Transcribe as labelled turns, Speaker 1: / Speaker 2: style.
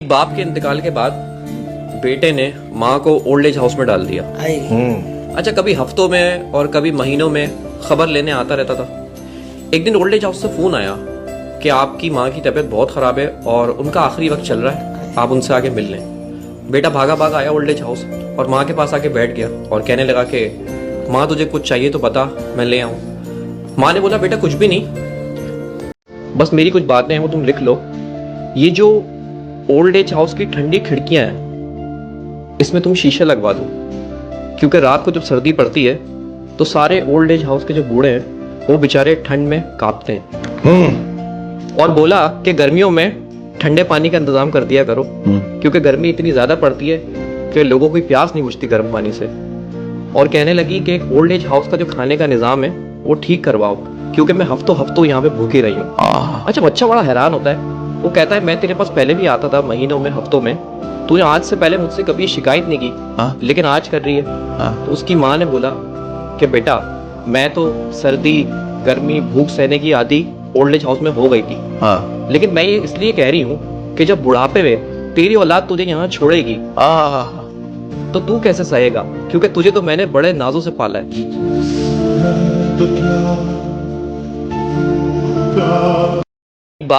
Speaker 1: बाप के इंतकाल के बाद बेटे ने माँ को ओल्ड एज हाउस में डाल दिया। अच्छा, कभी हफ्तों में और कभी महीनों में खबर लेने आता रहता था। एक दिन ओल्ड एज हाउस से फोन आया कि आपकी माँ की तबीयत बहुत खराब है और उनका आखिरी वक्त चल रहा है, आप उनसे आके मिल लें। बेटा भागा भागा आया ओल्ड एज हाउस और माँ के पास आके बैठ गया और कहने लगा कि माँ तुझे कुछ चाहिए तो बता, मैं ले आऊँ। माँ ने बोला बेटा कुछ भी नहीं, बस मेरी कुछ बातें हैं वो तुम लिख लो। ये जो ओल्ड एज हाउस की ठंडी खिड़कियां हैं इसमें तुम शीशे लगवा दो, क्योंकि रात को जब सर्दी पड़ती है तो सारे ओल्ड एज हाउस के जो बूढ़े हैं वो बेचारे ठंड में कांपते हैं। और बोला कि गर्मियों में ठंडे पानी का इंतजाम कर दिया करो, क्योंकि गर्मी इतनी ज्यादा पड़ती है कि लोगों की प्यास नहीं बुझती गर्म पानी से। और कहने लगी कि ओल्ड एज हाउस का जो खाने का निजाम है वो ठीक करवाओ, क्योंकि मैं हफ्तों हफ्तों यहाँ पे भूखी रही हूँ। अच्छा, बच्चा बड़ा हैरान होता है। वो कहता है मैं तेरे पास पहले भी आता था महीनों में, हफ्तों में, तूने आज से पहले मुझसे कभी शिकायत नहीं की, लेकिन आज कर रही है। तो उसकी माँ ने बोला कि बेटा मैं तो सर्दी गर्मी भूख सहने की आदि ओल्ड एज हाउस में हो गई थी, लेकिन मैं ये इसलिए कह रही हूँ कि जब बुढ़ापे में तेरी औलाद तुझे यहाँ छोड़ेगी तो तू कैसे सहेगा, क्योंकि तुझे तो मैंने बड़े नाजों से पाला है।